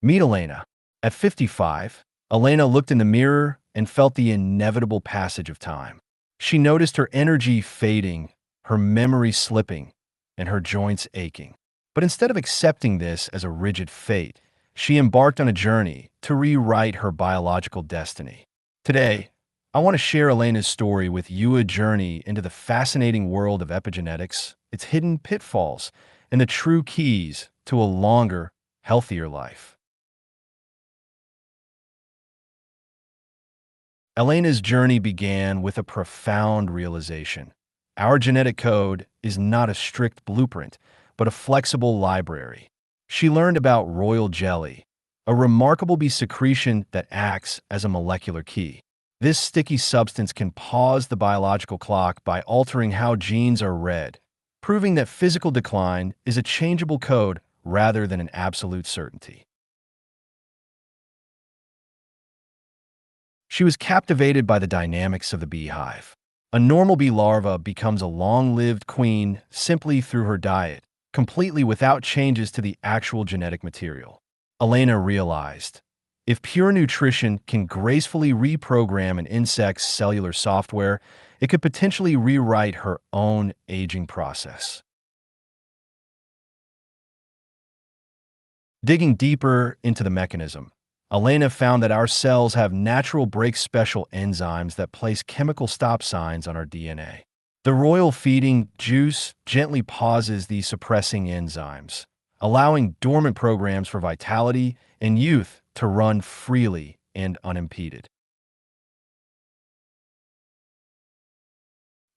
Meet Elena. At 55, Elena looked in the mirror and felt the inevitable passage of time. She noticed her energy fading, her memory slipping, and her joints aching. But instead of accepting this as a rigid fate, she embarked on a journey to rewrite her biological destiny. Today, I want to share Elena's story with you, a journey into the fascinating world of epigenetics, its hidden pitfalls, and the true keys to a longer, healthier life. Elena's journey began with a profound realization. Our genetic code is not a strict blueprint, but a flexible library. She learned about royal jelly, a remarkable bee secretion that acts as a molecular key. This sticky substance can pause the biological clock by altering how genes are read, proving that physical decline is a changeable code rather than an absolute certainty. She was captivated by the dynamics of the beehive. A normal bee larva becomes a long-lived queen simply through her diet, completely without changes to the actual genetic material. Elena realized, if pure nutrition can gracefully reprogram an insect's cellular software, it could potentially rewrite her own aging process. Digging deeper into the mechanism, Elena found that our cells have natural break special enzymes that place chemical stop signs on our DNA. The royal feeding juice gently pauses these suppressing enzymes, allowing dormant programs for vitality and youth to run freely and unimpeded.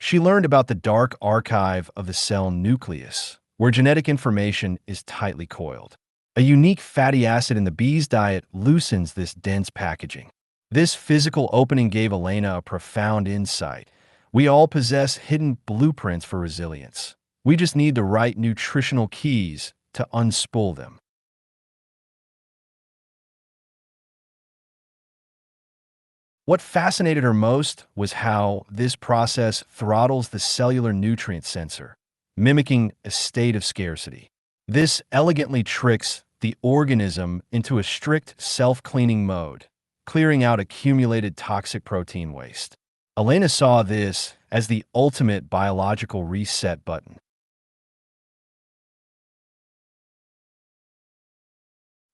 She learned about the dark archive of the cell nucleus, where genetic information is tightly coiled. A unique fatty acid in the bee's diet loosens this dense packaging. This physical opening gave Elena a profound insight. We all possess hidden blueprints for resilience. We just need the right nutritional keys to unspool them. What fascinated her most was how this process throttles the cellular nutrient sensor, mimicking a state of scarcity. This elegantly tricks the organism into a strict self-cleaning mode, clearing out accumulated toxic protein waste. Elena saw this as the ultimate biological reset button.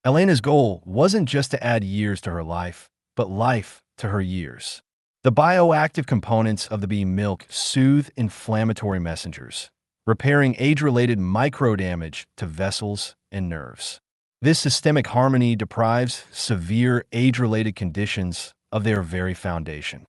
Elena's goal wasn't just to add years to her life, but life to her years. The bioactive components of the bee milk soothe inflammatory messengers, repairing age-related microdamage to vessels and nerves. This systemic harmony deprives severe age-related conditions of their very foundation.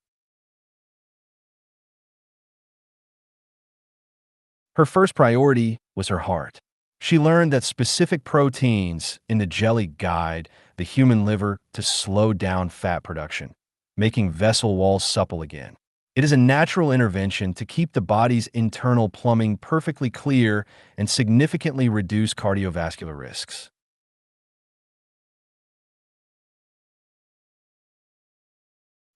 Her first priority was her heart. She learned that specific proteins in the jelly guide the human liver to slow down fat production, making vessel walls supple again. It is a natural intervention to keep the body's internal plumbing perfectly clear and significantly reduce cardiovascular risks.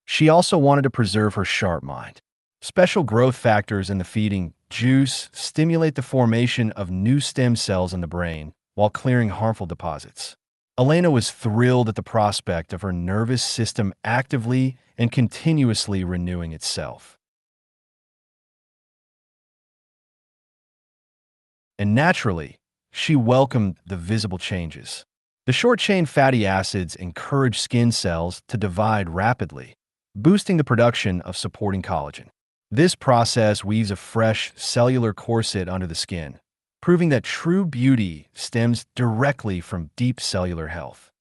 She also wanted to preserve her sharp mind. Special growth factors in the feeding juice stimulate the formation of new stem cells in the brain while clearing harmful deposits. Elena was thrilled at the prospect of her nervous system actively and continuously renewing itself. And naturally, she welcomed the visible changes. The short-chain fatty acids encourage skin cells to divide rapidly, boosting the production of supporting collagen. This process weaves a fresh cellular corset under the skin, proving that true beauty stems directly from deep cellular health.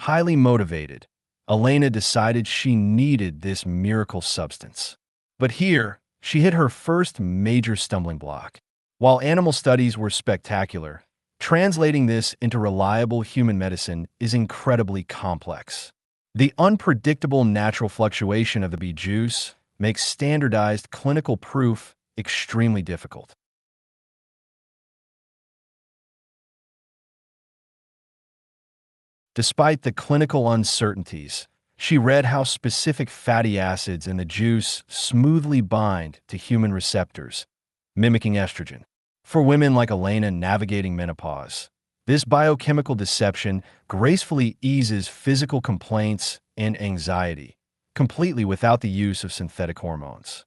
Highly motivated, Elena decided she needed this miracle substance. But here, she hit her first major stumbling block. While animal studies were spectacular, translating this into reliable human medicine is incredibly complex. The unpredictable natural fluctuation of the bee juice makes standardized clinical proof extremely difficult. Despite the clinical uncertainties, she read how specific fatty acids in the juice smoothly bind to human receptors, mimicking estrogen. For women like Elena navigating menopause, this biochemical deception gracefully eases physical complaints and anxiety, completely without the use of synthetic hormones.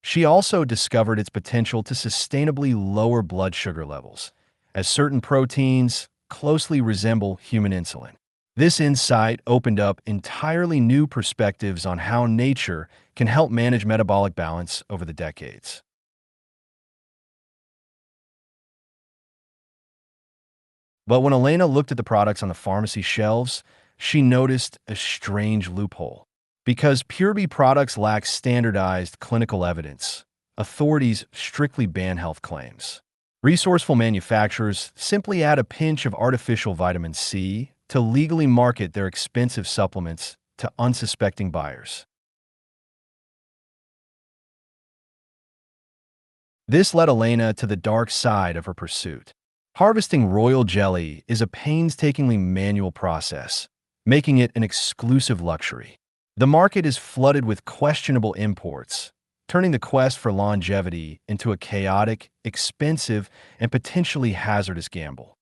She also discovered its potential to sustainably lower blood sugar levels, as certain proteins closely resemble human insulin. This insight opened up entirely new perspectives on how nature can help manage metabolic balance over the decades. But when Elena looked at the products on the pharmacy shelves, she noticed a strange loophole. Because Purity products lack standardized clinical evidence, authorities strictly ban health claims. Resourceful manufacturers simply add a pinch of artificial vitamin C to legally market their expensive supplements to unsuspecting buyers. This led Elena to the dark side of her pursuit. Harvesting royal jelly is a painstakingly manual process, making it an exclusive luxury. The market is flooded with questionable imports, turning the quest for longevity into a chaotic, expensive, and potentially hazardous gamble.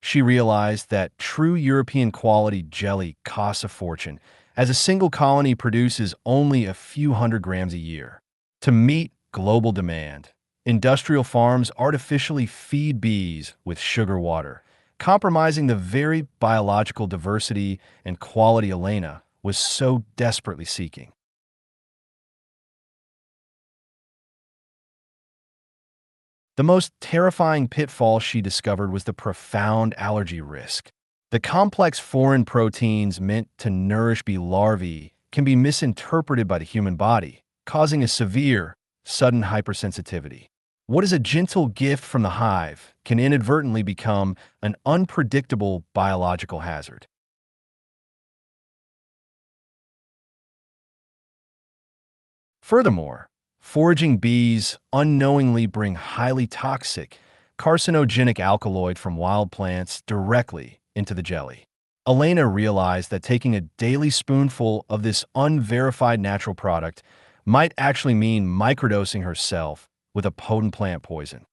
She realized that true European quality jelly costs a fortune, as a single colony produces only a few hundred grams a year. To meet global demand, industrial farms artificially feed bees with sugar water, compromising the very biological diversity and quality Elena was so desperately seeking. The most terrifying pitfall she discovered was the profound allergy risk. The complex foreign proteins meant to nourish bee larvae can be misinterpreted by the human body, causing a severe, sudden hypersensitivity. What is a gentle gift from the hive can inadvertently become an unpredictable biological hazard. Furthermore, foraging bees unknowingly bring highly toxic, carcinogenic alkaloid from wild plants directly into the jelly. Elena realized that taking a daily spoonful of this unverified natural product might actually mean microdosing herself with a potent plant poison.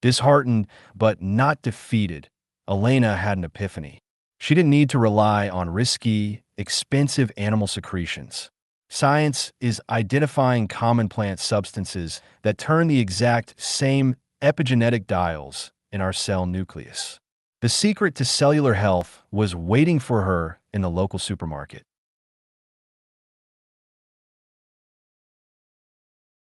Disheartened but not defeated, Elena had an epiphany. She didn't need to rely on risky, expensive animal secretions. Science is identifying common plant substances that turn the exact same epigenetic dials in our cell nucleus. The secret to cellular health was waiting for her in the local supermarket.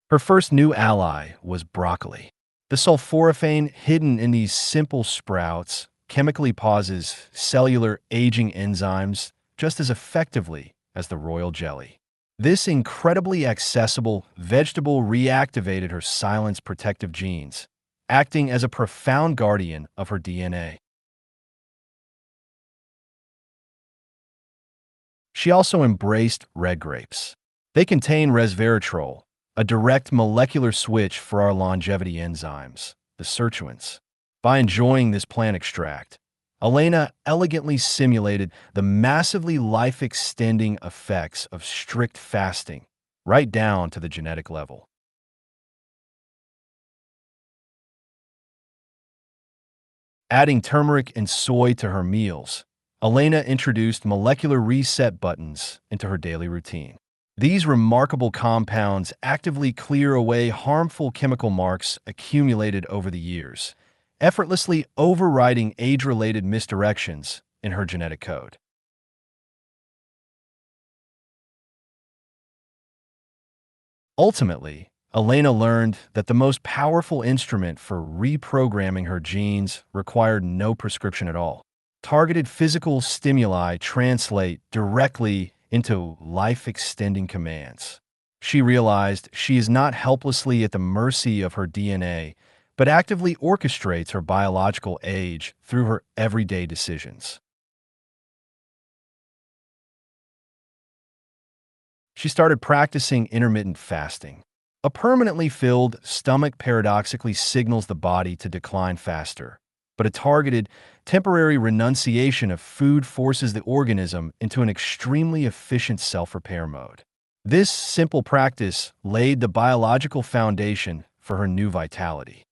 Her first new ally was broccoli. The sulforaphane hidden in these simple sprouts chemically pauses cellular aging enzymes just as effectively as the royal jelly. This incredibly accessible vegetable reactivated her silence protective genes, acting as a profound guardian of her DNA. She also embraced red grapes. They contain resveratrol, a direct molecular switch for our longevity enzymes, the sirtuins. By enjoying this plant extract, Elena elegantly simulated the massively life-extending effects of strict fasting, right down to the genetic level. Adding turmeric and soy to her meals, Elena introduced molecular reset buttons into her daily routine. These remarkable compounds actively clear away harmful chemical marks accumulated over the years, effortlessly overriding age-related misdirections in her genetic code. Ultimately, Elena learned that the most powerful instrument for reprogramming her genes required no prescription at all. Targeted physical stimuli translate directly into life-extending commands. She realized she is not helplessly at the mercy of her DNA, but actively orchestrates her biological age through her everyday decisions. She started practicing intermittent fasting. A permanently filled stomach paradoxically signals the body to decline faster, but a targeted, temporary renunciation of food forces the organism into an extremely efficient self-repair mode. This simple practice laid the biological foundation for her new vitality.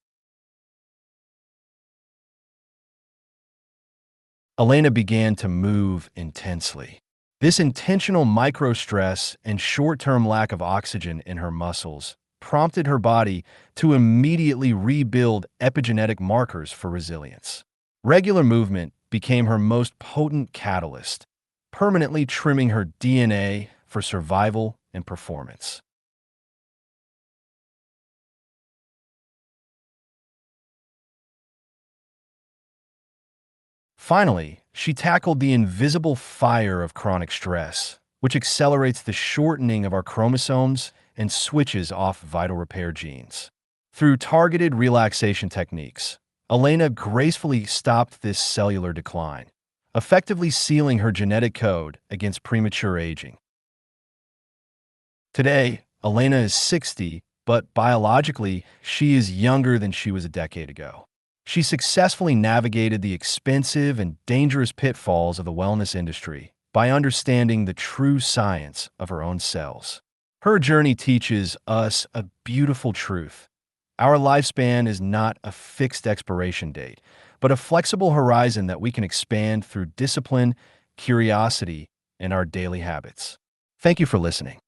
Elena began to move intensely. This intentional microstress and short-term lack of oxygen in her muscles prompted her body to immediately rebuild epigenetic markers for resilience. Regular movement became her most potent catalyst, permanently trimming her DNA for survival and performance. Finally, she tackled the invisible fire of chronic stress, which accelerates the shortening of our chromosomes and switches off vital repair genes. Through targeted relaxation techniques, Elena gracefully stopped this cellular decline, effectively sealing her genetic code against premature aging. Today, Elena is 60, but biologically, she is younger than she was a decade ago. She successfully navigated the expensive and dangerous pitfalls of the wellness industry by understanding the true science of her own cells. Her journey teaches us a beautiful truth. Our lifespan is not a fixed expiration date, but a flexible horizon that we can expand through discipline, curiosity, and our daily habits. Thank you for listening.